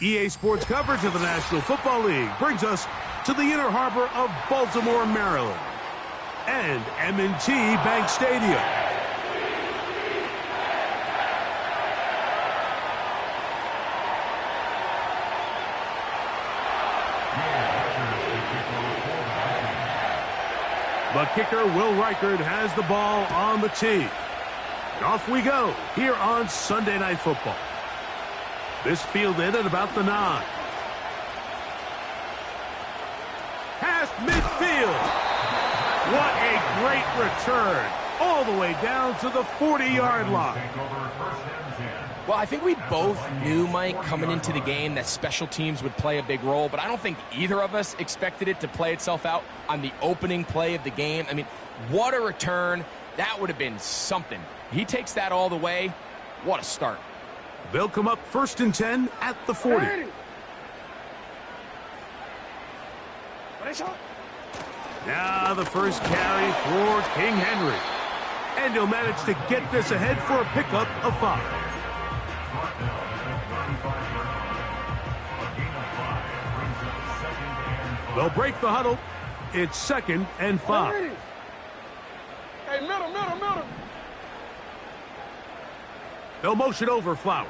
EA Sports coverage of the National Football League brings us to the inner harbor of Baltimore, Maryland, and M&T Bank Stadium. The kicker, Will Reichard, has the ball on the tee. And off we go here on Sunday Night Football. This fielded at about the 9. Past midfield. What a great return. All the way down to the 40-yard line. Well, I think we both knew, Mike, coming into the game that special teams would play a big role, but I don't think either of us expected it to play itself out on the opening play of the game. I mean, what a return. That would have been something. He takes that all the way. What a start. They'll come up 1st and 10 at the 40. Now the first carry for King Henry. And he'll manage to get this ahead for a pickup of 5. They'll break the huddle. It's 2nd and 5. Hey, middle. They'll motion over Flowers.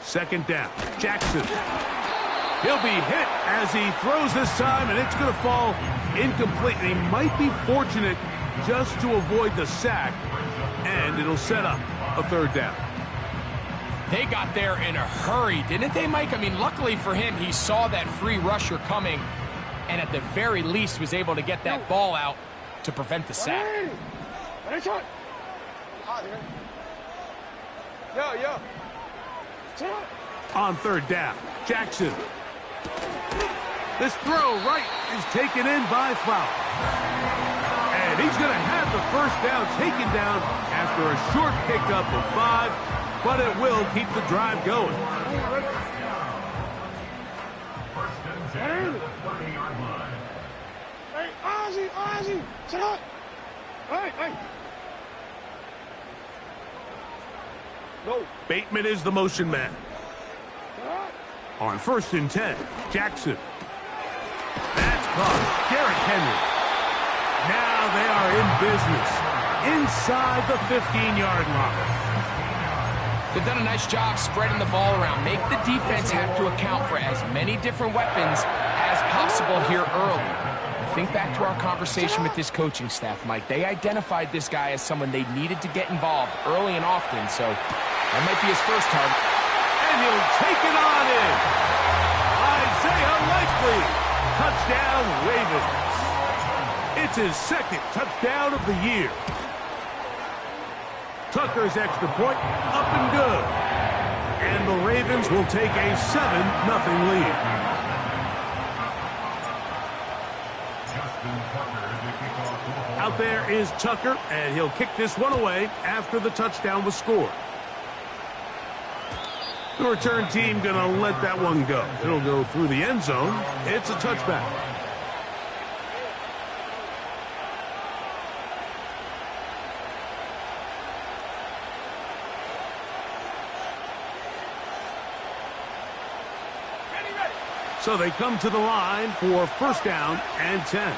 2nd down. Jackson. He'll be hit as he throws this time, and it's going to fall incomplete. And he might be fortunate just to avoid the sack, and it'll set up a 3rd down. They got there in a hurry, didn't they, Mike? I mean, luckily for him, he saw that free rusher coming, and at the very least was able to get that ball out to prevent the sack. On 3rd down, Jackson. This throw right is taken in by Flowers. And he's going to have the 1st down taken down after a short pickup of 5, but it will keep the drive going. Hey, Ozzy, sit up. Hey. No. Bateman is the motion man. On 1st and 10, Jackson. That's caught. Derrick Henry. Now they are in business inside the 15-yard line. They've done a nice job spreading the ball around. Make the defense have to account for as many different weapons as possible here early. Think back to our conversation with this coaching staff, Mike. They identified this guy as someone they needed to get involved early and often, so that might be his first target. And he'll take it on in. Isaiah Likely. Touchdown, Ravens. It's his 2nd touchdown of the year. Tucker's extra point up and good. And the Ravens will take a 7-0 lead. Out there is Tucker, and he'll kick this one away after the touchdown was scored. The return team going to let that one go. It'll go through the end zone. It's a touchback. So they come to the line for 1st down and 10.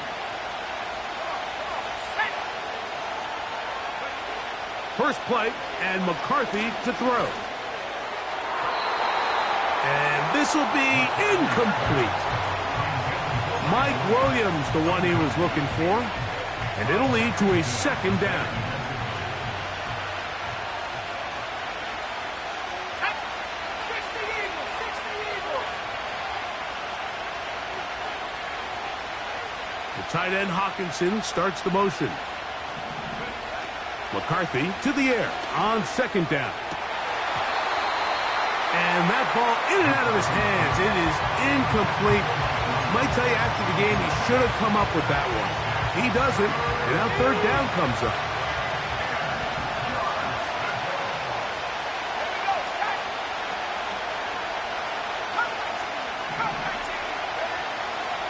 First play, and McCarthy to throw. And this will be incomplete. Mike Williams, the one he was looking for. And it'll lead to a 2nd down. The tight end Hawkinson starts the motion. McCarthy to the air on 2nd down. And that ball in and out of his hands. It is incomplete. Might tell you after the game he should have come up with that one. He doesn't, and now 3rd down comes up.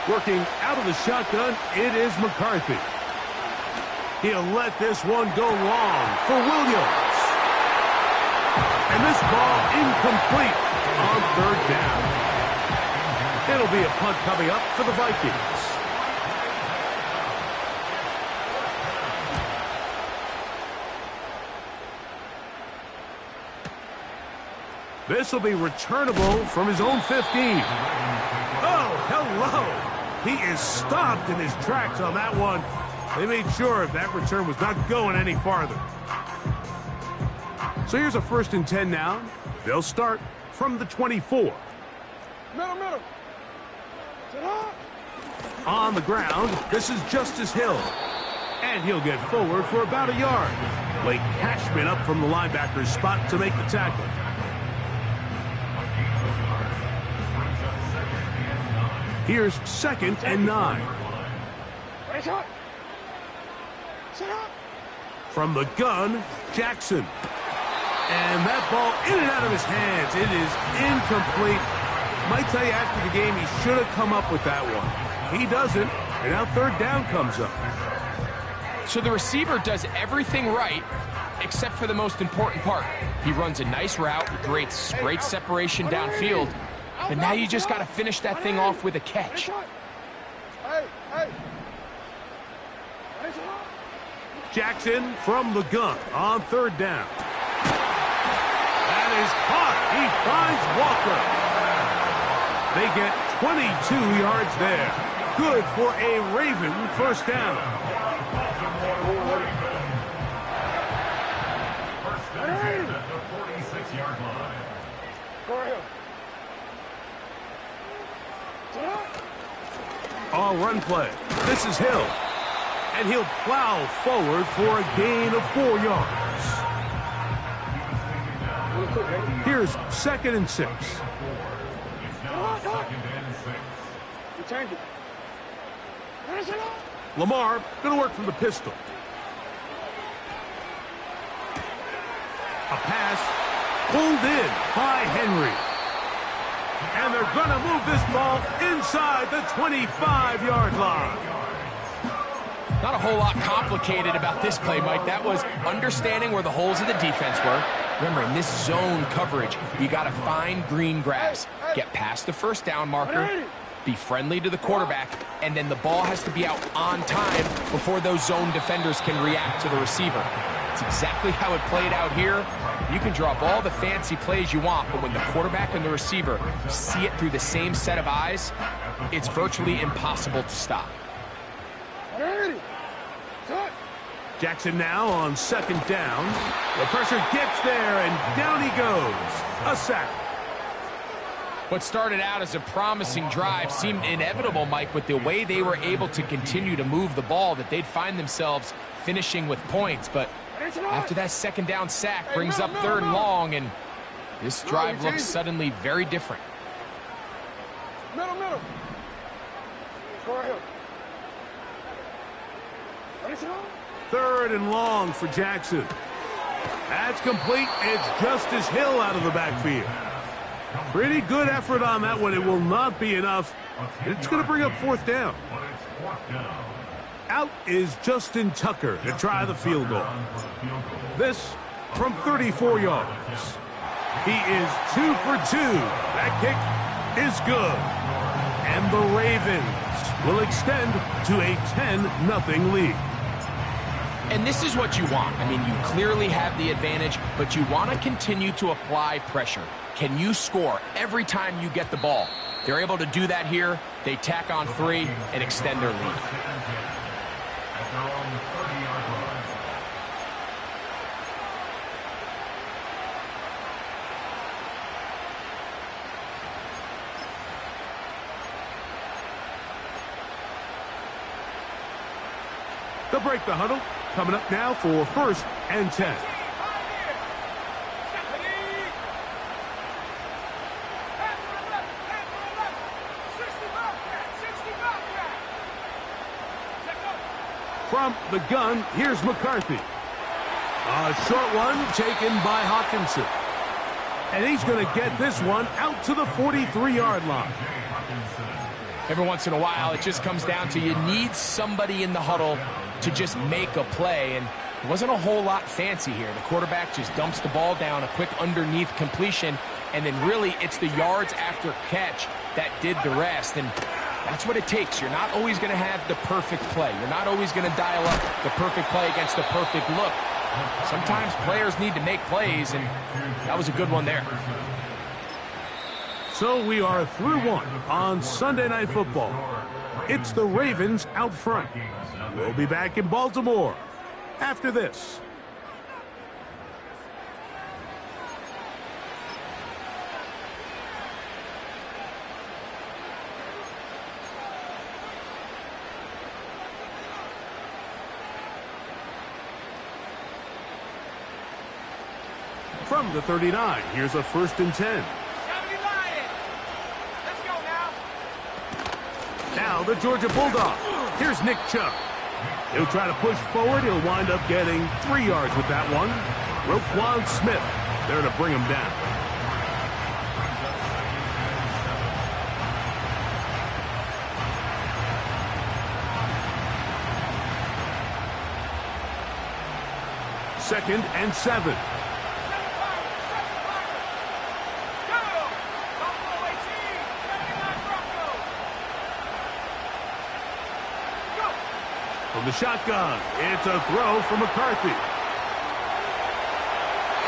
Working out of the shotgun, it is McCarthy. He'll let this one go long for Williams. And this ball incomplete on third down. It'll be a punt coming up for the Vikings. This will be returnable from his own 15. Oh, hello. He is stopped in his tracks on that one. They made sure that return was not going any farther. So here's a 1st and 10 now. They'll start from the 24. Middle. On the ground, this is Justice Hill. And he'll get forward for about a yard. Blake Cashman up from the linebacker's spot to make the tackle. Here's 2nd and 9. From the gun, Jackson. And that ball in and out of his hands. It is incomplete. Might tell you after the game he should have come up with that one. He doesn't, and now 3rd down comes up. So the receiver does everything right, except for the most important part. He runs a nice route, creates great separation downfield, but now you just got to finish that thing off with a catch. Jackson from the gun on 3rd down. That is caught. He finds Walker. They get 22 yards there. Good for a Raven 1st down. First down at the 46-yard line. Go ahead. All run play. This is Hill. And he'll plow forward for a gain of 4 yards. Here's 2nd and 6. Lamar going to work from the pistol. A pass pulled in by Henry. And they're going to move this ball inside the 25-yard line. Not a whole lot complicated about this play, Mike. That was understanding where the holes of the defense were. Remember, in this zone coverage, you got to find green grass. Get past the 1st down marker, be friendly to the quarterback, and then the ball has to be out on time before those zone defenders can react to the receiver. It's exactly how it played out here. You can draw up all the fancy plays you want, but when the quarterback and the receiver see it through the same set of eyes, it's virtually impossible to stop. Jackson now on 2nd down. The pressure gets there, and down he goes. A sack. What started out as a promising drive seemed inevitable, Mike, with the way they were able to continue to move the ball, that they'd find themselves finishing with points. But after that 2nd down sack brings up 3rd and long, and this drive looks suddenly very different. Middle. Go ahead. 3rd and long for Jackson. That's complete. It's Justice Hill out of the backfield. Pretty good effort on that one. It will not be enough. It's going to bring up 4th down. Out is Justin Tucker to try the field goal. This from 34 yards. He is 2 for 2. That kick is good. And the Ravens will extend to a 10-0 lead. And this is what you want. I mean, you clearly have the advantage, but you want to continue to apply pressure. Can you score every time you get the ball? They're able to do that here. They tack on 3 and extend their lead. They'll break the huddle. Coming up now for 1st and 10. From the gun, here's McCarthy. A short one taken by Hawkinson. And he's going to get this one out to the 43-yard line. Every once in a while, it just comes down to you need somebody in the huddle to just make a play. And It wasn't a whole lot fancy here. The quarterback just dumps the ball down, a quick underneath completion, and then really it's the yards after catch that did the rest. And that's what it takes. You're not always going to have the perfect play. You're not always going to dial up the perfect play against the perfect look. Sometimes players need to make plays, and that was a good one there. So we are through one on Sunday Night Football. It's the Ravens out front. We'll be back in Baltimore after this. From the 39, here's a 1st and 10. Now the Georgia Bulldog. Here's Nick Chubb. He'll try to push forward. He'll wind up getting 3 yards with that one. Roquan Smith there to bring him down. Second and 7. From the shotgun, it's a throw for McCarthy.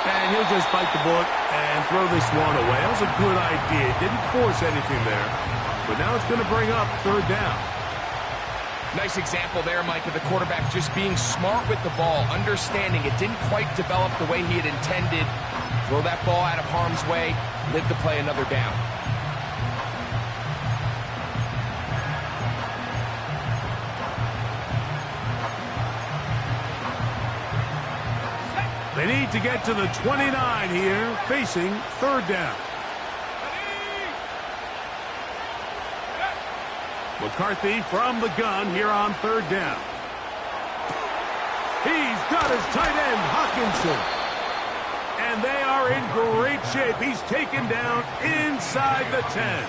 And he'll just bite the bullet and throw this one away. That was a good idea. Didn't force anything there. But now it's going to bring up 3rd down. Nice example there, Mike, of the quarterback just being smart with the ball, understanding it didn't quite develop the way he had intended. Throw that ball out of harm's way, live to play another down. They need to get to the 29 here, facing 3rd down. McCarthy from the gun here on 3rd down. He's got his tight end, Hawkinson. And they are in great shape. He's taken down inside the 10.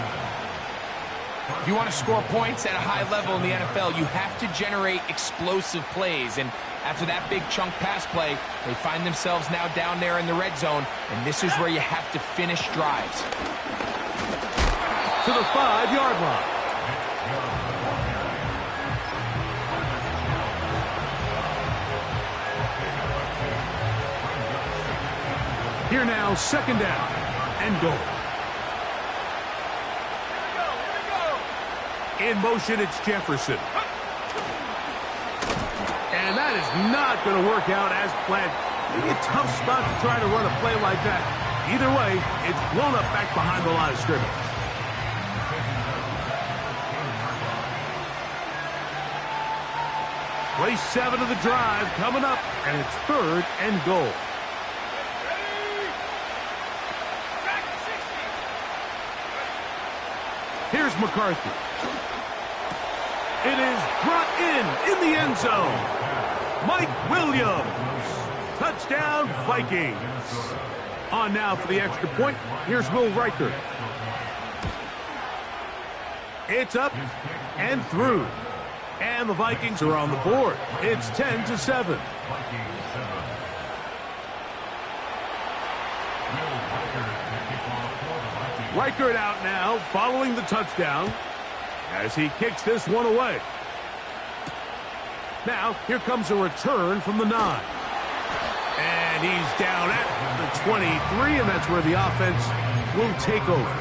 If you want to score points at a high level in the NFL, you have to generate explosive plays. And after that big chunk pass play, they find themselves now down there in the red zone, and this is where you have to finish drives. To the 5-yard line. Here now, 2nd down and goal. In motion, it's Jefferson. And that is not going to work out as planned. Maybe a tough spot to try to run a play like that. Either way, it's blown up back behind the line of scrimmage. Play 7 of the drive coming up, and it's 3rd and goal. Here's McCarthy. It is brought in the end zone. Mike Williams. Touchdown, Vikings. On now for the extra point. Here's Will Riker. It's up and through. And the Vikings are on the board. It's 10-7. Reichert out now following the touchdown as he kicks this one away. Now, here comes a return from the 9. And he's down at the 23, and that's where the offense will take over.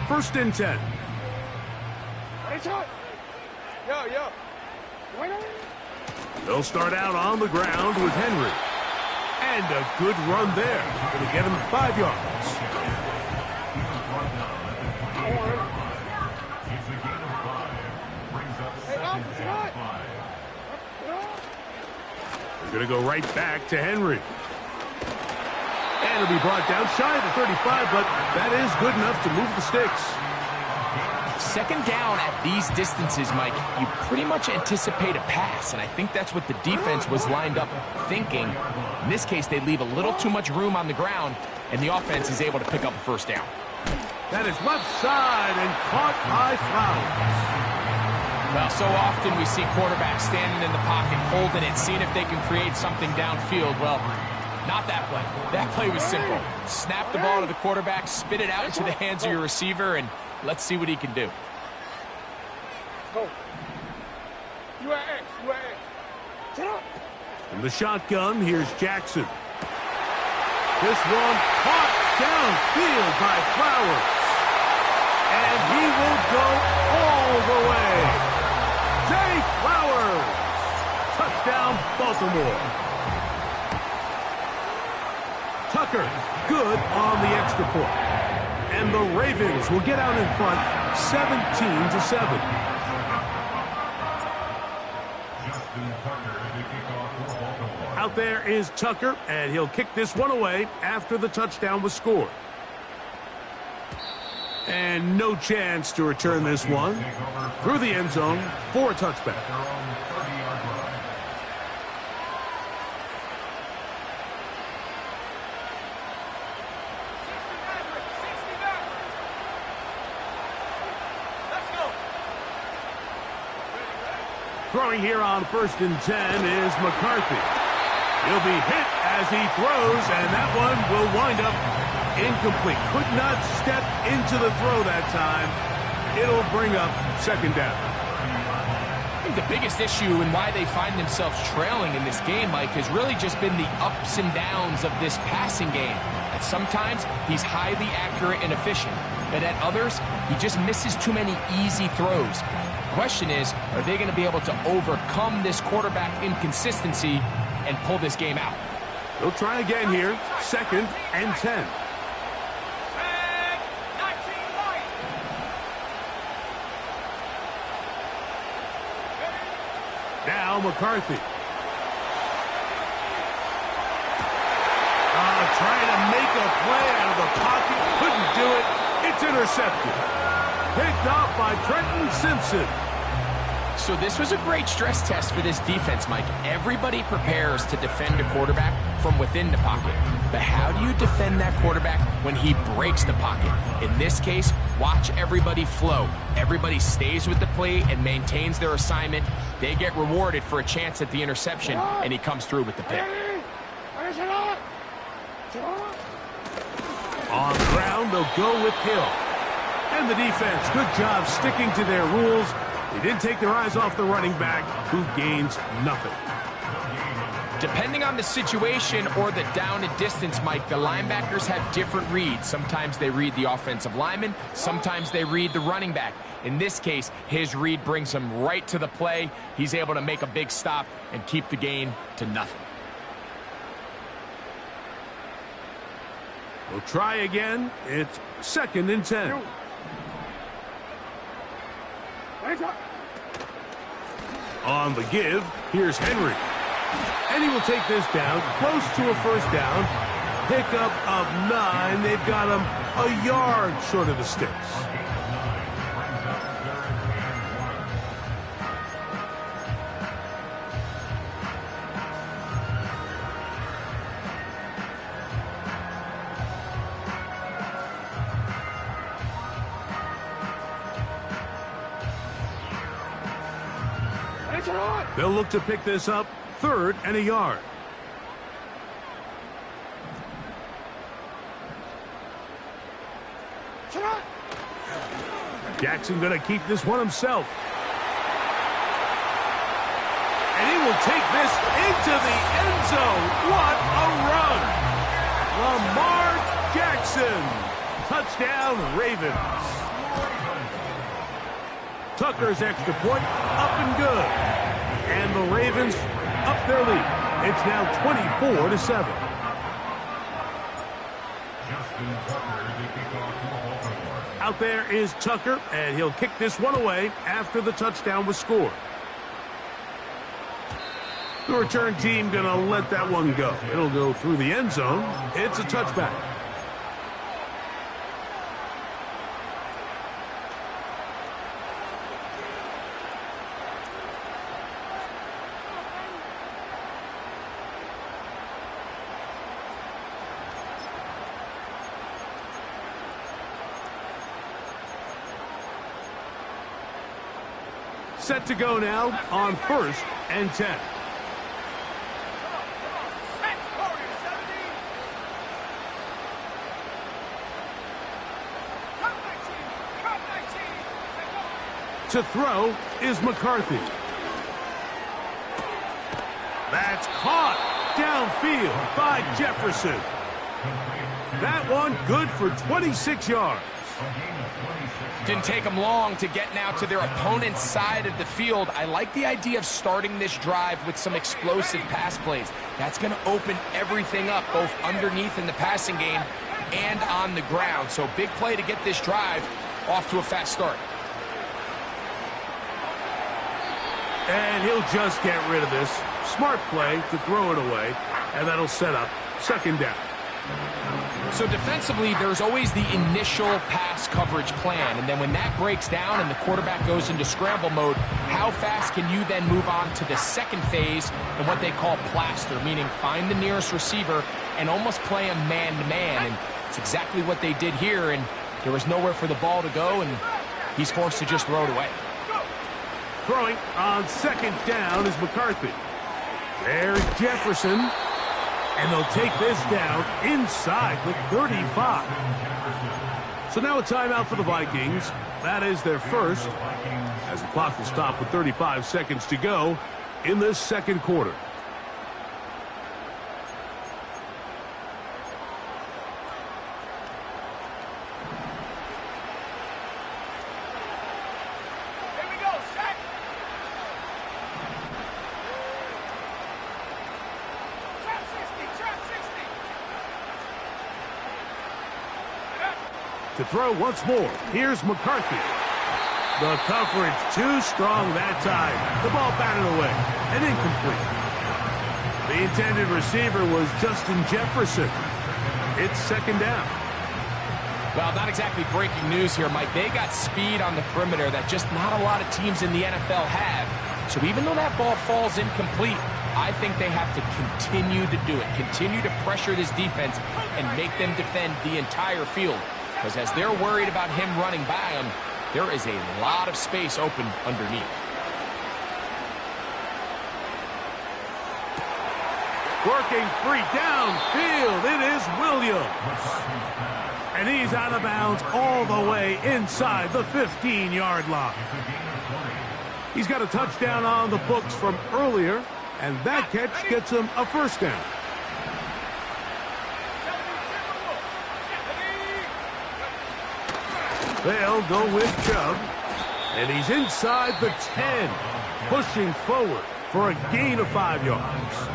First and 10. They'll start out on the ground with Henry. And a good run there. Going to get him 5 yards. They're going to go right back to Henry. And it'll be brought down shy of the 35, but that is good enough to move the sticks. Second down at these distances, Mike, you pretty much anticipate a pass, and I think that's what the defense was lined up thinking. In this case, they leave a little too much room on the ground, and the offense is able to pick up a first down. That is left side and caught by Flowers. Well, so often we see quarterbacks standing in the pocket, holding it, seeing if they can create something downfield. Well, not that play. That play was simple. Snap the ball to the quarterback, spit it out into the hands of your receiver, and let's see what he can do. Go. From the shotgun, here's Jackson. This one caught downfield by Flowers. And he will go all the way. Zay Flowers. Touchdown, Baltimore. Tucker, good on the extra point. And the Ravens will get out in front, 17-7. Out there is Tucker, and he'll kick this one away after the touchdown was scored. And no chance to return this one through the end zone for a touchback. Throwing here on 1st and 10 is McCarthy. He'll be hit as he throws, and that one will wind up incomplete. Could not step into the throw that time. It'll bring up 2nd down. I think the biggest issue and why they find themselves trailing in this game, Mike, has really just been the ups and downs of this passing game. At sometimes, he's highly accurate and efficient, but at others, he just misses too many easy throws. The question is, are they going to be able to overcome this quarterback inconsistency and pull this game out? They'll try again here, 2nd and 10. Now McCarthy. Trying to make a play out of the pocket. Couldn't do it. It's intercepted. Picked off by Trenton Simpson. So this was a great stress test for this defense, Mike. Everybody prepares to defend a quarterback from within the pocket. But how do you defend that quarterback when he breaks the pocket? In this case, watch everybody flow. Everybody stays with the play and maintains their assignment. They get rewarded for a chance at the interception, and he comes through with the pick. On the ground, they'll go with Hill. And the defense, good job sticking to their rules. They didn't take their eyes off the running back, who gains nothing. Depending on the situation or the down and distance, Mike, the linebackers have different reads. Sometimes they read the offensive lineman. Sometimes they read the running back. In this case, his read brings him right to the play. He's able to make a big stop and keep the gain to nothing. We'll try again. It's 2nd and 10. On the give, here's Henry. And he will take this down, close to a 1st down. Pickup of 9. They've got him a yard short of the sticks. They'll look to pick this up, 3rd and a yard. Jackson going to keep this one himself. And he will take this into the end zone. What a run! Lamar Jackson. Touchdown, Ravens. Tucker's extra point up and good. And the Ravens up their lead. It's now 24-7. Out there is Tucker, and he'll kick this one away after the touchdown was scored. The return team going to let that one go. It'll go through the end zone. It's a touchback. Set to go now on 1st and 10. To throw is McCarthy. That's caught downfield by Jefferson. That one good for 26 yards. Didn't take them long to get now to their opponent's side of the field. I like the idea of starting this drive with some explosive pass plays. That's going to open everything up, both underneath in the passing game and on the ground. So big play to get this drive off to a fast start. And he'll just get rid of this. Smart play to throw it away, and that'll set up 2nd down. So defensively, there's always the initial pass coverage plan, and then when that breaks down and the quarterback goes into scramble mode, how fast can you then move on to the second phase and what they call plaster, meaning find the nearest receiver and almost play him man-to-man, and it's exactly what they did here, and there was nowhere for the ball to go, and he's forced to just throw it away. Throwing on 2nd down is McCarthy. There's Jefferson. And they'll take this down inside the 35. So now a timeout for the Vikings. That is their first, as the clock will stop with 35 seconds to go in this 2nd quarter. To throw once more, here's McCarthy. The coverage too strong that time. The ball batted away and incomplete. The intended receiver was Justin Jefferson. It's 2nd down. Well, not exactly breaking news here, Mike. They got speed on the perimeter that just not a lot of teams in the NFL have. So even though that ball falls incomplete, I think they have to continue to do it. Continue to pressure this defense and make them defend the entire field. Because as they're worried about him running by them, there is a lot of space open underneath. Working free downfield, it is Williams. And he's out of bounds all the way inside the 15-yard line. He's got a touchdown on the books from earlier, and that catch gets him a 1st down. They'll go with Chubb, and he's inside the 10, pushing forward for a gain of 5 yards.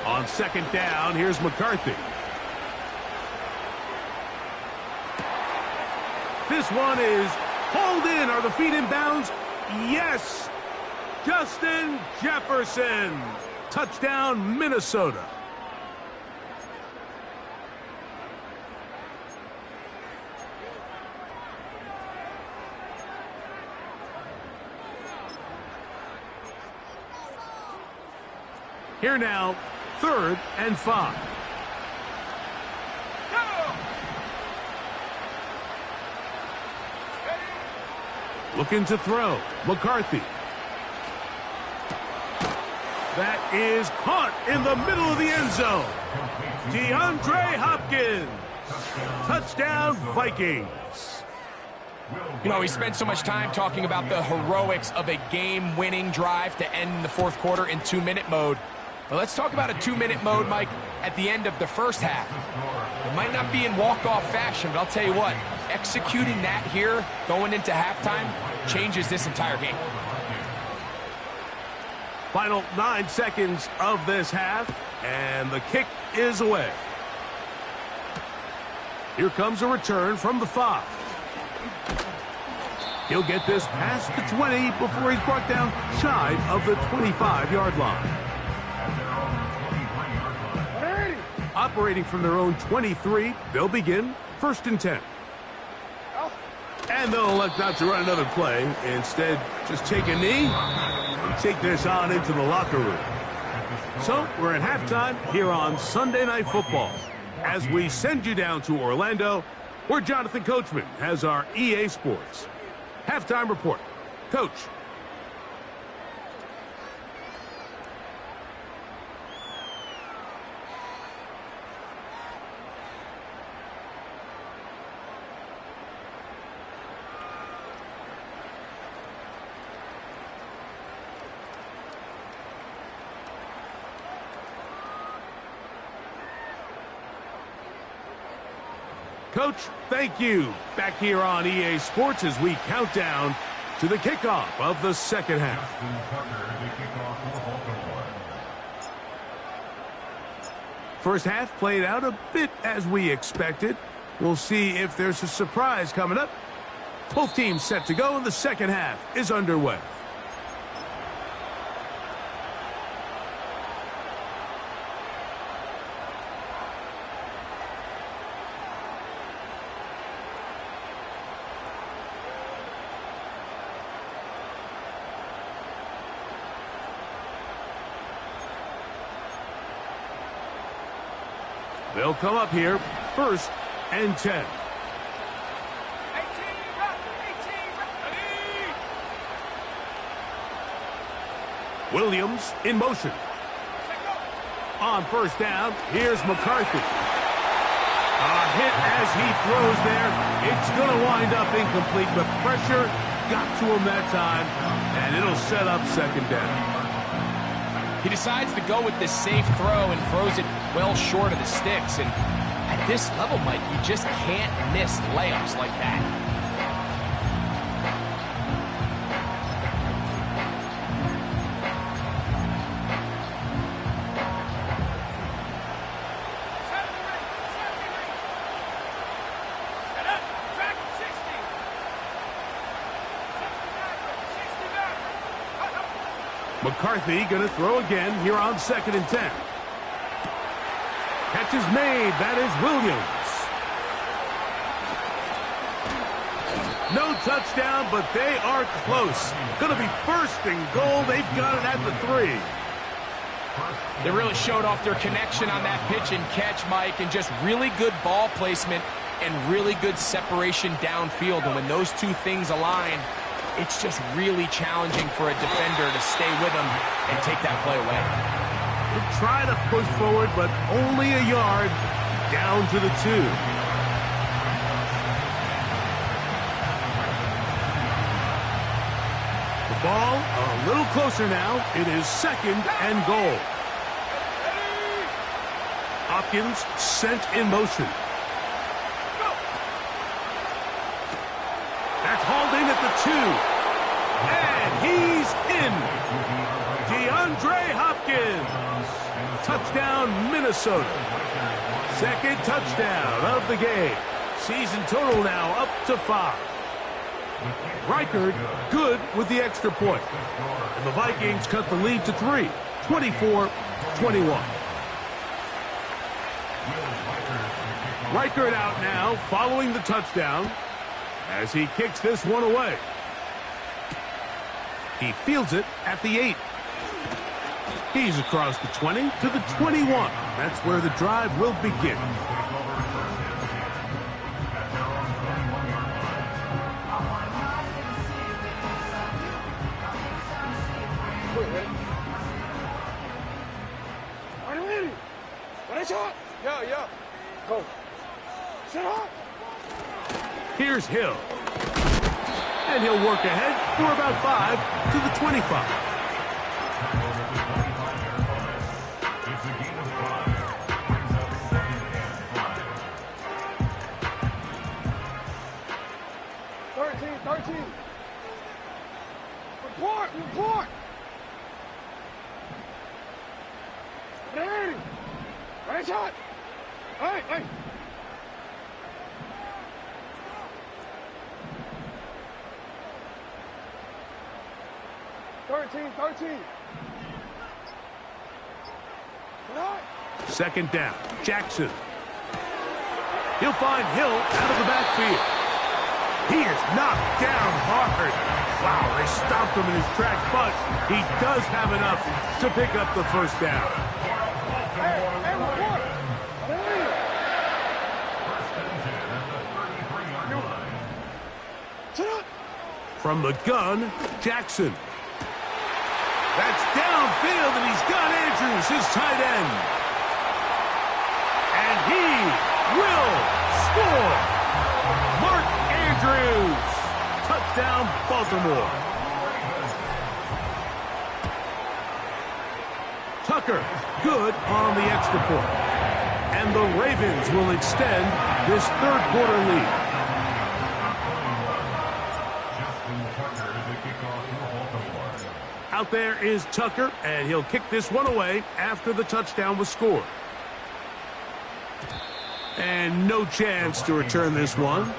On 2nd down, here's McCarthy. This one is hauled in. Are the feet in bounds? Yes! Justin Jefferson. Touchdown, Minnesota. Here now, 3rd and 5. Looking to throw. McCarthy. That is caught in the middle of the end zone. DeAndre Hopkins. Touchdown, Vikings. You know, we spent so much time talking about the heroics of a game-winning drive to end the 4th quarter in 2-minute mode. But let's talk about a 2-minute mode, Mike, at the end of the 1st half. It might not be in walk-off fashion, but I'll tell you what, executing that here, going into halftime, changes this entire game. Final 9 seconds of this half, and the kick is away. Here comes a return from the 5. He'll get this past the 20 before he's brought down shy of the 25-yard line. operating from their own 23. They'll begin 1st and 10. And they'll elect not to run another play. Instead, just take a knee and take this on into the locker room. So, we're at halftime here on Sunday Night Football. As we send you down to Orlando, where Jonathan Coachman has our EA Sports halftime report. Coach. Coach, thank you. Back here on EA Sports as we count down to the kickoff of the second half. First half played out a bit as we expected. We'll see if there's a surprise coming up. Both teams set to go, and the second half is underway. They'll come up here 1st and 10. Williams in motion. On 1st down, here's McCarthy. A hit as he throws there. It's going to wind up incomplete, but pressure got to him that time, and it'll set up 2nd down. He decides to go with this safe throw and throws it well short of the sticks. And at this level, Mike, you just can't miss layups like that. McCarthy going to throw again here on 2nd and 10. Catch is made. That is Williams. No touchdown, but they are close. Going to be 1st and goal. They've got it at the 3. They really showed off their connection on that pitch and catch, Mike, and just really good ball placement and really good separation downfield. And when those two things align, it's just really challenging for a defender to stay with him and take that play away. They try to push forward, but only a yard down to the 2. The ball a little closer now. It is 2nd and goal. Hopkins sent in motion. That's hauled in at the 2. And he's in. DeAndre Hopkins. Touchdown, Minnesota. 2nd touchdown of the game. Season total now up to 5. Reichard good with the extra point. And the Vikings cut the lead to 3. 24-21. Reichard out now following the touchdown as he kicks this one away. He fields it at the 8. He's across the 20 to the 21. That's where the drive will begin. Yeah. Go. Sit up. Here's Hill. And he'll work ahead for about 5 to the 25. Report. Ready. Right shot. Hey. 13. Second down. Jackson. He'll find Hill out of the backfield. He is knocked down hard. Wow, they stopped him in his tracks, but he does have enough to pick up the first down. From the gun, Jackson. That's downfield, and he's got Andrews, his tight end. And he will score. Mark Andrews. Touchdown, Baltimore. Tucker, good on the extra point. And the Ravens will extend this third quarter lead. Out there is Tucker, and he'll kick this one away after the touchdown was scored. And no chance to return this one.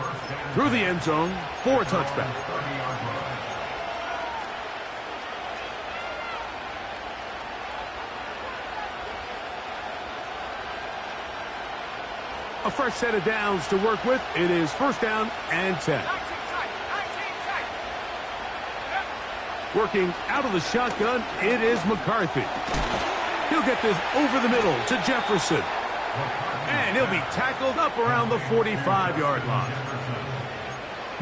Through the end zone for a touchback. A fresh set of downs to work with. It is first down and 10. Working out of the shotgun, it is McCarthy. He'll get this over the middle to Jefferson. And he'll be tackled up around the 45-yard line.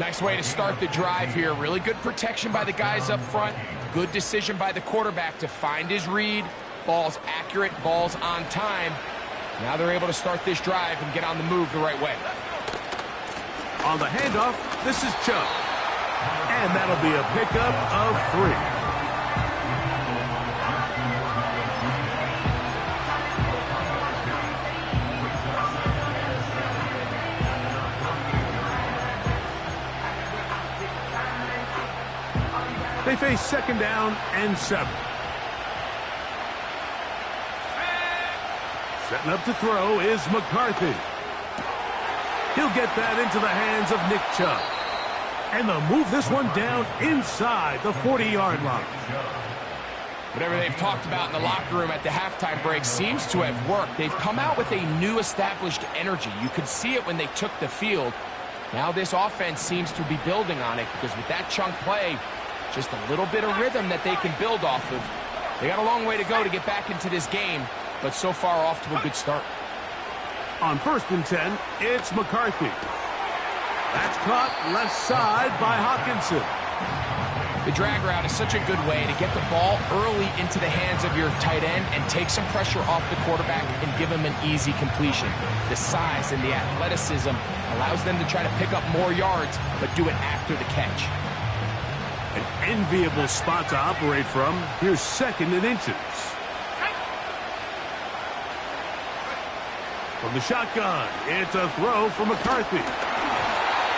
Nice way to start the drive here. Really good protection by the guys up front. Good decision by the quarterback to find his read. Ball's accurate, ball's on time. Now they're able to start this drive and get on the move the right way. On the handoff, this is Chubb. And that'll be a pickup of 3. They face second down and 7. Setting up to throw is McCarthy. He'll get that into the hands of Nick Chubb. And they'll move this one down inside the 40-yard line. Whatever they've talked about in the locker room at the halftime break seems to have worked. They've come out with a new established energy. You could see it when they took the field. Now this offense seems to be building on it because with that chunk play, just a little bit of rhythm that they can build off of. They got a long way to go to get back into this game, but so far off to a good start. On first and 10, it's McCarthy. That's caught left side by Hawkinson. The drag route is such a good way to get the ball early into the hands of your tight end and take some pressure off the quarterback and give him an easy completion. The size and the athleticism allows them to try to pick up more yards, but do it after the catch. An enviable spot to operate from. Here's second and inches. From the shotgun, it's a throw for McCarthy.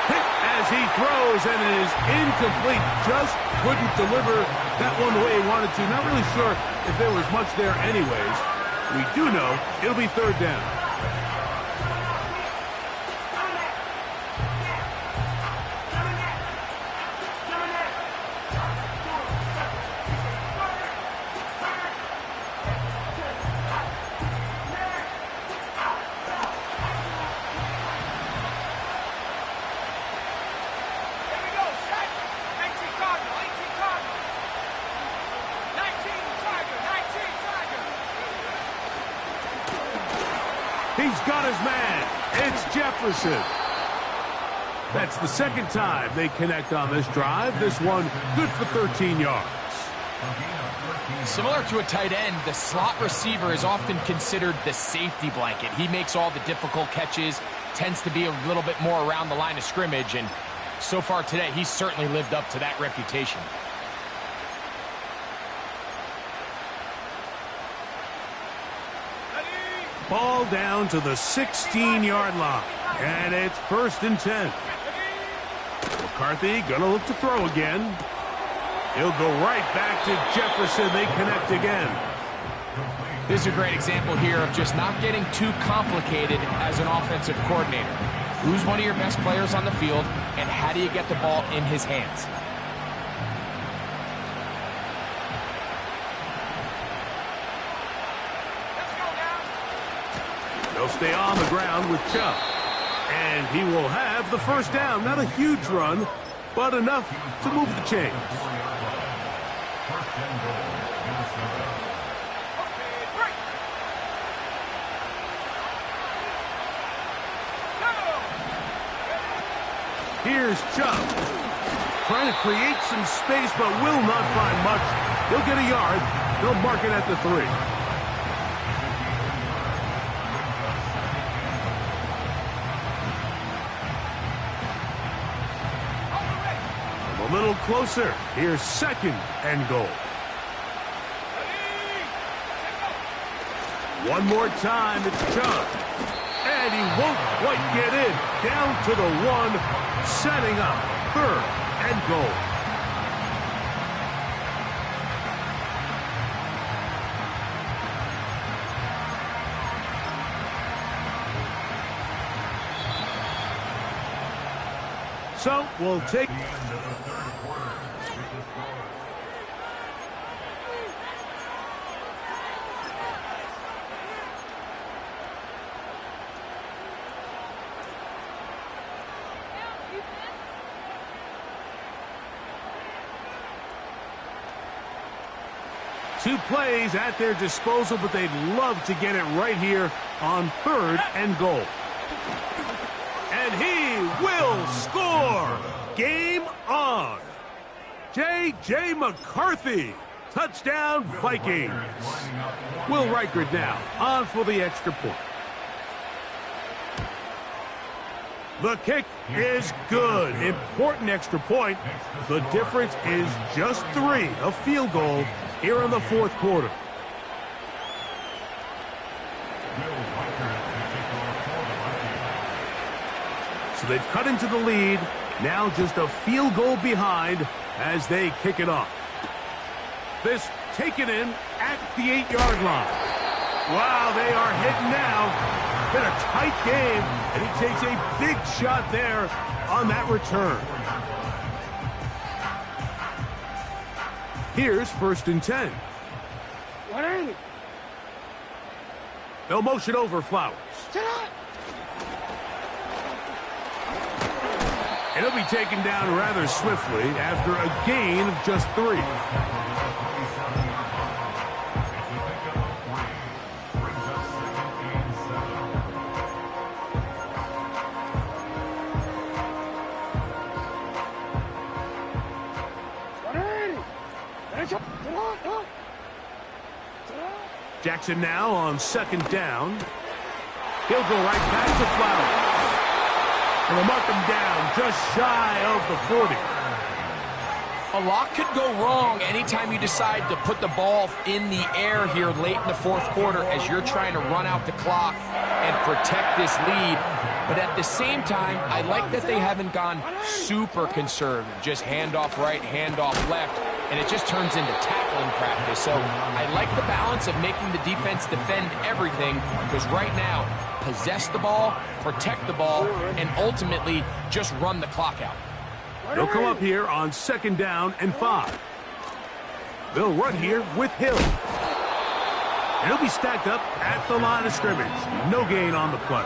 Hit as he throws, and it is incomplete. Just couldn't deliver that one the way he wanted to. Not really sure if there was much there anyways. We do know it'll be third down. He's got his man. It's Jefferson. That's the second time they connect on this drive. This one good for 13 yards. Similar to a tight end, the slot receiver is often considered the safety blanket. He makes all the difficult catches, tends to be a little bit more around the line of scrimmage, and so far today, he's certainly lived up to that reputation. Ball down to the 16-yard line, and it's first and 10. McCarthy gonna look to throw again. He'll go right back to Jefferson. They connect again. This is a great example here of just not getting too complicated as an offensive coordinator. Who's one of your best players on the field, and how do you get the ball in his hands? They'll stay on the ground with Chubb. And he will have the first down. Not a huge run, but enough to move the chains. Here's Chubb. Trying to create some space, but will not find much. He'll get a yard. They'll mark it at the 3. A little closer. Here's 2nd and goal. One more time, it's Chubb. And he won't quite get in. Down to the 1, setting up 3rd and goal. So we'll take... Two plays at their disposal, but they'd love to get it right here on 3rd and goal. And he will score! Game on! J.J. McCarthy. Touchdown, Vikings. Will Reichert now on for the extra point. The kick is good. Important extra point. The difference is just 3. A field goal here in the 4th quarter. So they've cut into the lead. Now just a field goal behind as they kick it off. This taken in at the 8-yard line. Wow, they are hitting now. Been a tight game, and he takes a big shot there on that return. Here's 1st and 10. They'll motion over Flowers. And he'll be taken down rather swiftly after a gain of just 3. Jackson now on 2nd down. He'll go right back to Flowers. And they'll mark him down just shy of the 40. A lot could go wrong anytime you decide to put the ball in the air here late in the 4th quarter as you're trying to run out the clock and protect this lead. But at the same time, I like that they haven't gone super conservative. Just handoff right, handoff left, and it just turns into tackling practice. So I like the balance of making the defense defend everything, because right now, possess the ball, protect the ball, and ultimately just run the clock out. They'll come up here on 2nd down and 5. They'll run here with Hill. And he'll be stacked up at the line of scrimmage. No gain on the play.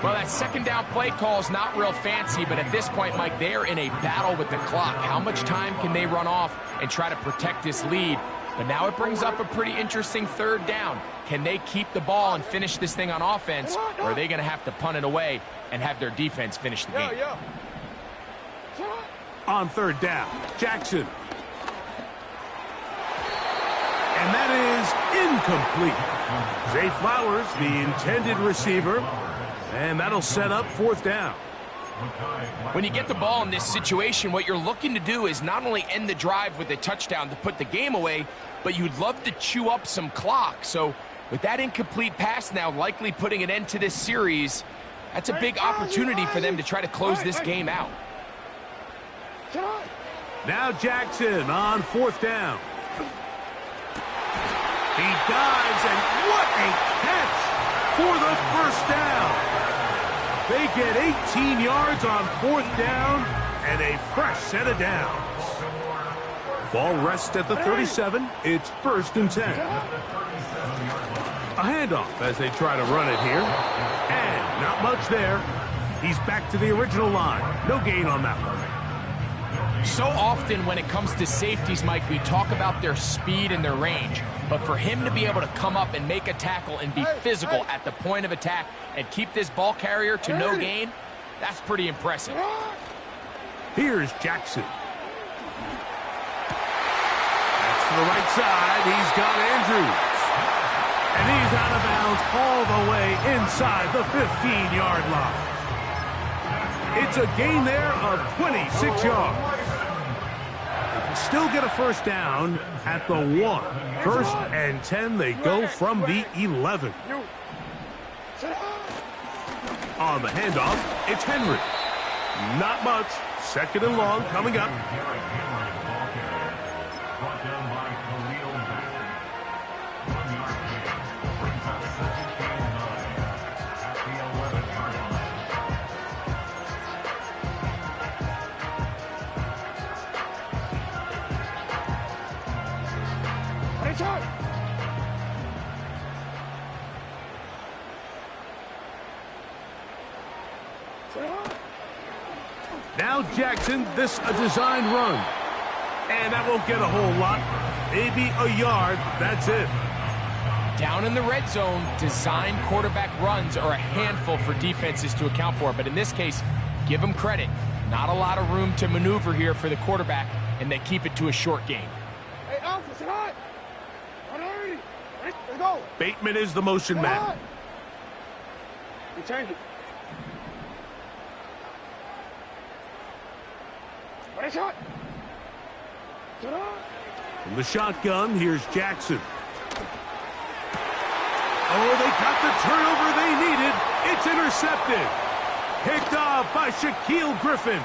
Well, that 2nd down play call is not real fancy, but at this point, Mike, they're in a battle with the clock. How much time can they run off and try to protect this lead? But now it brings up a pretty interesting 3rd down. Can they keep the ball and finish this thing on offense, or are they going to have to punt it away and have their defense finish the game? On 3rd down, Jackson. And that is incomplete. Zay Flowers, the intended receiver, and that'll set up 4th down. When you get the ball in this situation, what you're looking to do is not only end the drive with a touchdown to put the game away, but you'd love to chew up some clock. So with that incomplete pass now likely putting an end to this series, that's a big opportunity for them to try to close this game out. Now Jackson on 4th down. He dives, and what a catch for the 1st down. They get 18 yards on 4th down and a fresh set of downs. Ball rests at the 37. It's 1st and 10. A handoff as they try to run it here. And not much there. He's back to the original line. No gain on that one. So often when it comes to safeties, Mike, we talk about their speed and their range. But for him to be able to come up and make a tackle and be physical at the point of attack and keep this ball carrier to no gain, that's pretty impressive. Here's Jackson. That's to the right side. He's got Andrews. And he's out of bounds all the way inside the 15-yard line. It's a gain there of 26 yards. They can still get a first down at the 1. 1st and 10, they go from the 11. On the handoff, it's Henry. Not much. 2nd and long coming up. Now Jackson, this a designed run. And that won't get a whole lot. Maybe a yard, that's it. Down in the red zone, designed quarterback runs are a handful for defenses to account for. But in this case, give them credit. Not a lot of room to maneuver here for the quarterback, and they keep it to a short game. Hey, Alpha, sit hot. Let's go. Bateman is the motion man. You change it. Ready, shot. From the shotgun, here's Jackson. Oh, they got the turnover they needed. It's intercepted. Picked off by Shaquille Griffin.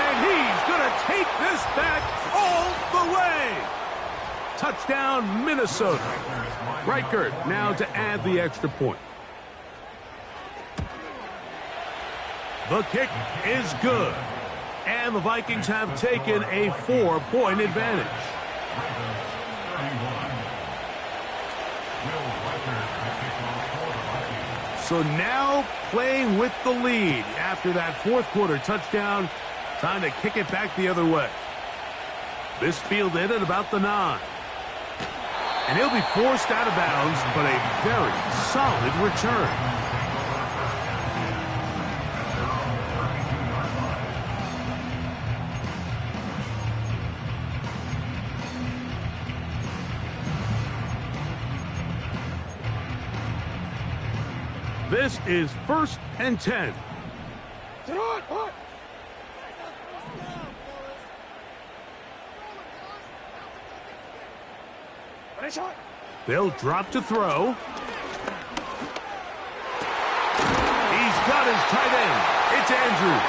And he's going to take this back all the way. Touchdown, Minnesota. Reichert now to add the extra point. The kick is good. And the Vikings have taken a 4-point advantage. So now playing with the lead after that 4th quarter touchdown. Time to kick it back the other way. This fielded at about the 9. And he'll be forced out of bounds, but a very solid return. This is 1st and 10. They'll drop to throw. He's got his tight end. It's Andrews.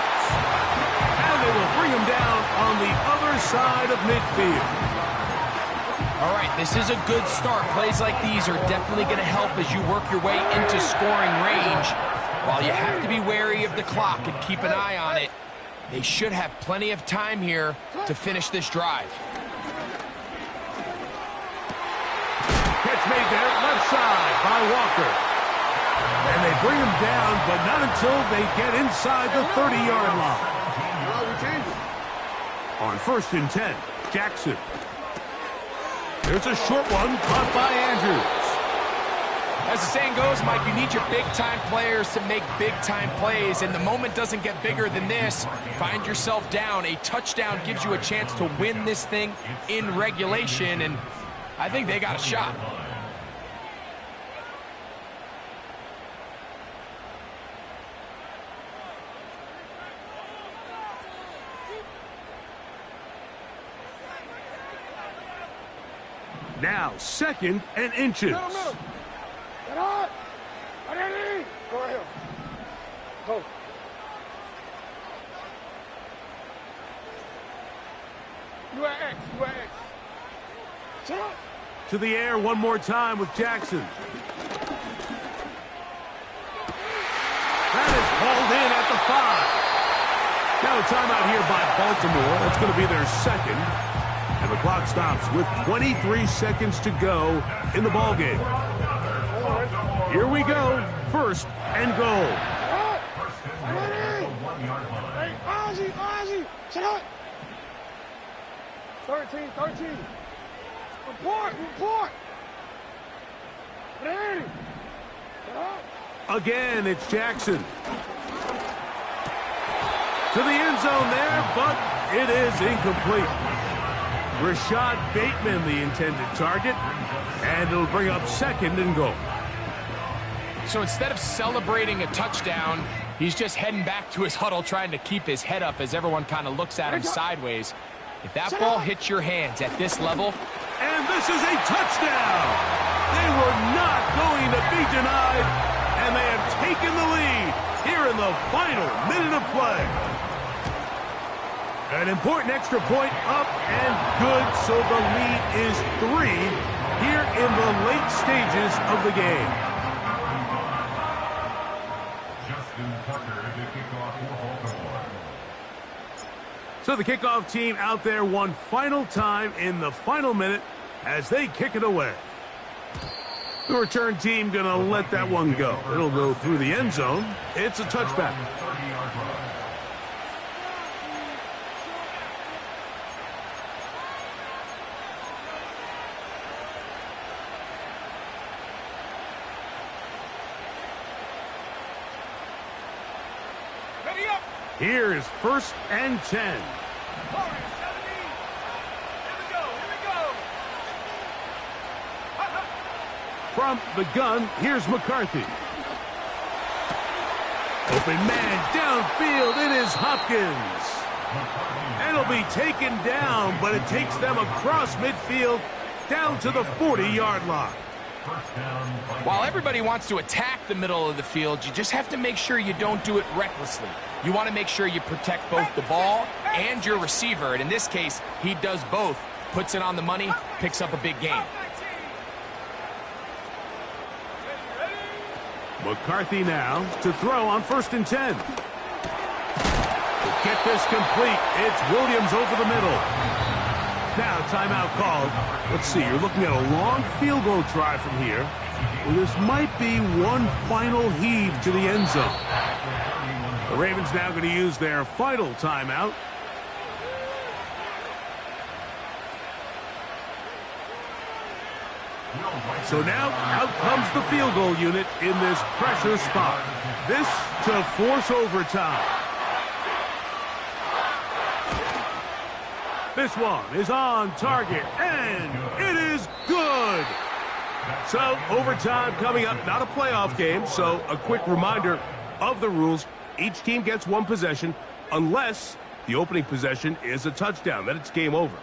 And they will bring him down on the other side of midfield. All right, this is a good start. Plays like these are definitely going to help as you work your way into scoring range. While you have to be wary of the clock and keep an eye on it, they should have plenty of time here to finish this drive. Catch made there, left side by Walker. And they bring him down, but not until they get inside the 30-yard line. On 1st and 10, Jackson. There's a short one caught by Andrews. As the saying goes, Mike, you need your big-time players to make big-time plays, and the moment doesn't get bigger than this. Find yourself down. A touchdown gives you a chance to win this thing in regulation, and I think they got a shot. Now 2nd and inches. Get on. Go right here. Go. You at X. You at X. Shut up. To the air one more time with Jackson. That is hauled in at the 5. Now a timeout here by Baltimore. That's going to be their 2nd. And the clock stops with 23 seconds to go in the ballgame. Here we go. First and goal. Hey, Ozzy, shut up. 13. Report. Ready. Shut up. Again, it's Jackson. To the end zone there, but it is incomplete. Rashad Bateman, the intended target, and it'll bring up second and goal. So instead of celebrating a touchdown, he's just heading back to his huddle trying to keep his head up as everyone kind of looks at him sideways. If that ball hits your hands at this level... And this is a touchdown! They were not going to be denied, and they have taken the lead here in the final minute of play. An important extra point up and good, so the lead is 3 here in the late stages of the game. So the kickoff team out there one final time in the final minute as they kick it away. The return team going to let that one go. It'll go through the end zone. It's a touchback. Ready up. Here is first and 10. From the gun, here's McCarthy. Open man downfield, it is Hopkins. And it'll be taken down, but it takes them across midfield down to the 40-yard line. While everybody wants to attack the middle of the field, you just have to make sure you don't do it recklessly. You want to make sure you protect both the ball and your receiver, and in this case, he does both. Puts it on the money, picks up a big gain. McCarthy now to throw on first and 10. To get this complete, it's Williams over the middle. Now, timeout called. Let's see, you're looking at a long field goal try from here. Well, this might be one final heave to the end zone. The Ravens now going to use their final timeout. So now, out comes the field goal unit in this pressure spot. This to force overtime. This one is on target, and it is good. So, overtime coming up, not a playoff game, so a quick reminder of the rules. Each team gets one possession unless the opening possession is a touchdown. Then it's game over.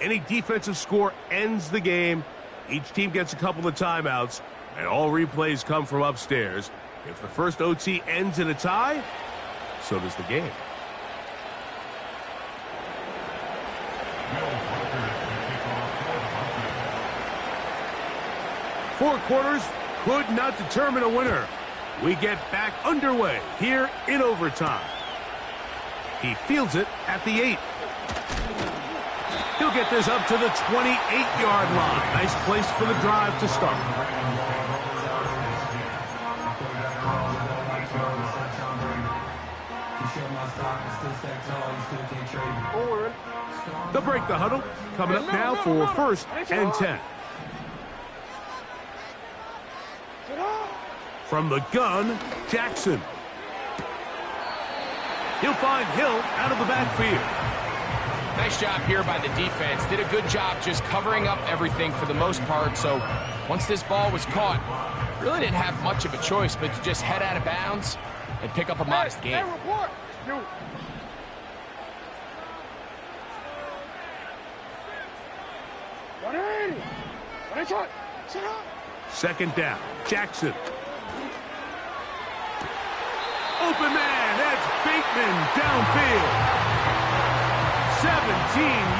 Any defensive score ends the game. Each team gets a couple of timeouts, and all replays come from upstairs. If the first OT ends in a tie, so does the game. Four quarters could not determine a winner. We get back underway here in overtime. He fields it at the 8. He'll get this up to the 28-yard line. Nice place for the drive to start. They'll break the huddle. Coming up now for first and 10. From the gun, Jackson. He'll find Hill out of the backfield. Nice job here by the defense. Did a good job just covering up everything for the most part. So once this ball was caught, really didn't have much of a choice but to just head out of bounds and pick up a modest gain. Second down, Jackson. Open man, that's Bateman downfield. 17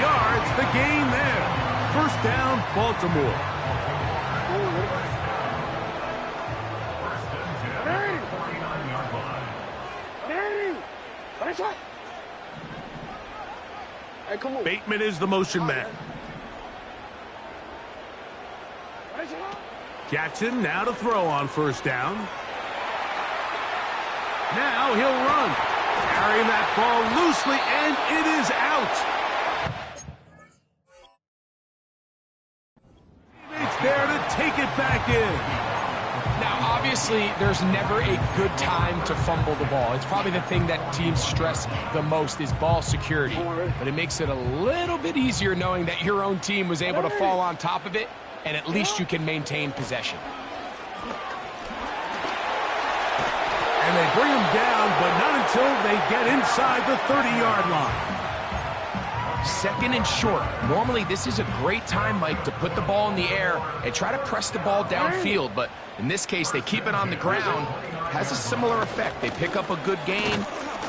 yards, the gain there. First down, Baltimore. Hey, come on. Bateman is the motion man. Jackson now to throw on first down. Now he'll run. Carrying that ball loosely, and it is out. Teammates there to take it back in. Now, obviously, there's never a good time to fumble the ball. It's probably the thing that teams stress the most is ball security. But it makes it a little bit easier knowing that your own team was able to fall on top of it, and at least you can maintain possession. And they bring him down, but not until they get inside the 30-yard line. Second and short. Normally, this is a great time, Mike, to put the ball in the air and try to press the ball downfield. But in this case, they keep it on the ground. Has a similar effect. They pick up a good gain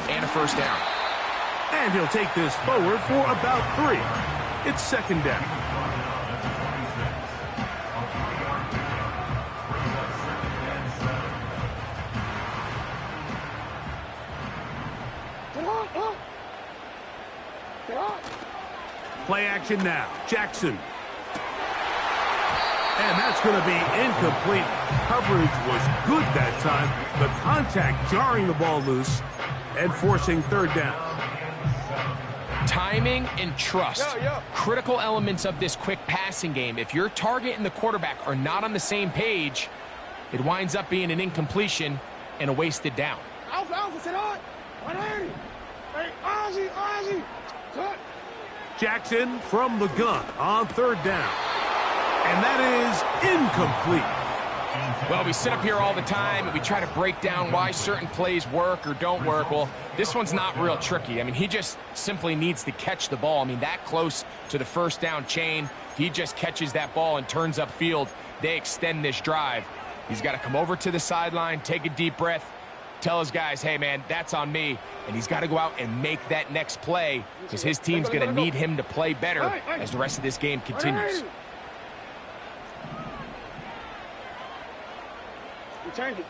and a first down. And he'll take this forward for about 3. It's second down. Play action now. Jackson. And that's going to be incomplete. Coverage was good that time. The contact jarring the ball loose and forcing third down. Timing and trust. Critical elements of this quick passing game. If your target and the quarterback are not on the same page, it winds up being an incompletion and a wasted down. Jackson from the gun on third down. And that is incomplete. Well, we sit up here all the time and we try to break down why certain plays work or don't work. Well, this one's not real tricky. I mean, he just simply needs to catch the ball. I mean, that close to the first down chain, if he just catches that ball and turns upfield, they extend this drive. He's got to come over to the sideline, take a deep breath, tell his guys, hey, man, that's on me. And he's got to go out and make that next play because his team's going to need him to play better as the rest of this game continues. Change it.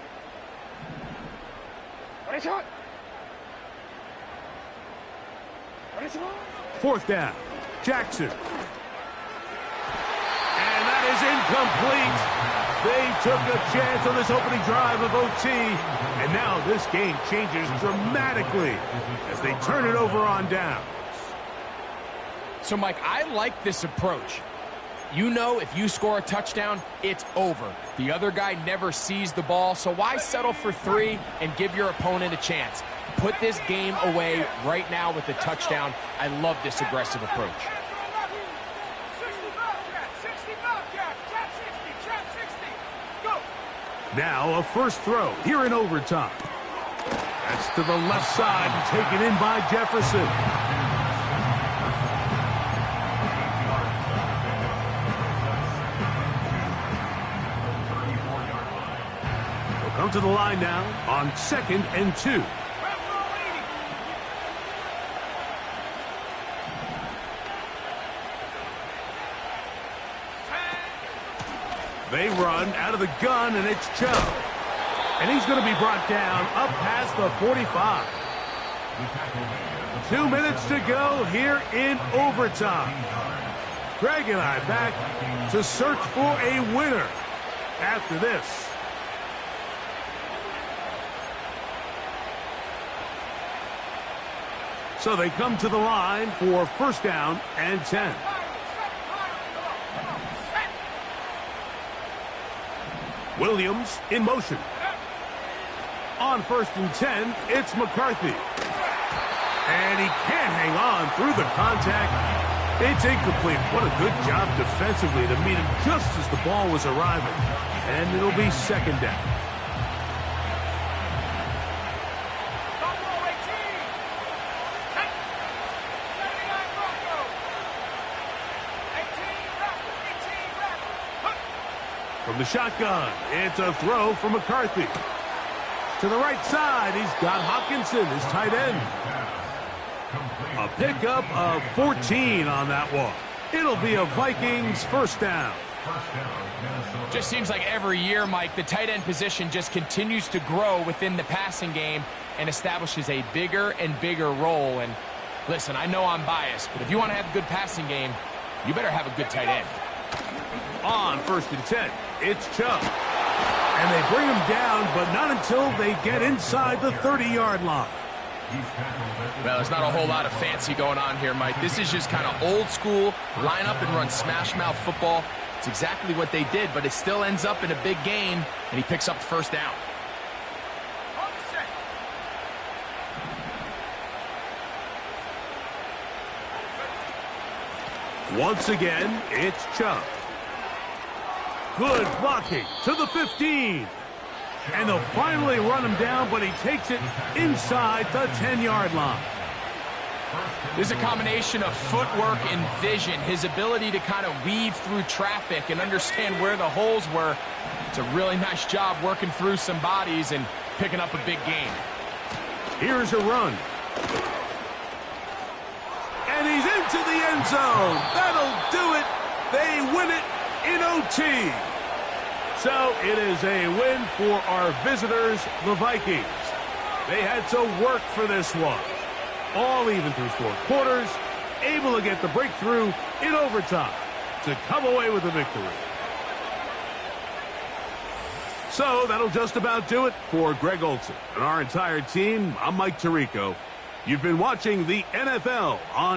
Fourth down. Jackson. And that is incomplete. They took a chance on this opening drive of OT. And now this game changes dramatically as they turn it over on downs. So, Mike, I like this approach. You know if you score a touchdown, it's over. The other guy never sees the ball, so why settle for 3 and give your opponent a chance? Put this game away right now with a touchdown. I love this aggressive approach. Now a first throw here in overtime. That's to the left side and taken in by Jefferson. Come to the line now on 2nd and 2. They run out of the gun, and it's Chubb. And he's going to be brought down up past the 45. 2 minutes to go here in overtime. Greg and I back to search for a winner after this. So they come to the line for first down and 10. Williams in motion. On 1st and 10, it's McCarthy. And he can't hang on through the contact. It's incomplete. What a good job defensively to meet him just as the ball was arriving. And it'll be second down. From the shotgun, it's a throw from McCarthy. To the right side, he's got Hockenson, his tight end. A pickup of 14 on that one. It'll be a Vikings first down. Just seems like every year, Mike, the tight end position just continues to grow within the passing game and establishes a bigger and bigger role. And listen, I know I'm biased, but if you want to have a good passing game, you better have a good tight end. On 1st and 10, it's Chubb. And they bring him down, but not until they get inside the 30-yard line. Well, there's not a whole lot of fancy going on here, Mike. This is just kind of old school, line up and run smash mouth football. It's exactly what they did, but it still ends up in a big game, and he picks up the first down. Once again, it's Chubb. Good blocking to the 15. And they'll finally run him down, but he takes it inside the 10-yard line. There's a combination of footwork and vision, his ability to kind of weave through traffic and understand where the holes were. It's a really nice job working through some bodies and picking up a big gain. Here's a run. And he's into the end zone. That'll do it. They win it in OT. So it is a win for our visitors, the Vikings. They had to work for this one. All even through 4 quarters, able to get the breakthrough in overtime to come away with a victory. So that'll just about do it for Greg Olson and our entire team. I'm Mike Tirico. You've been watching the NFL on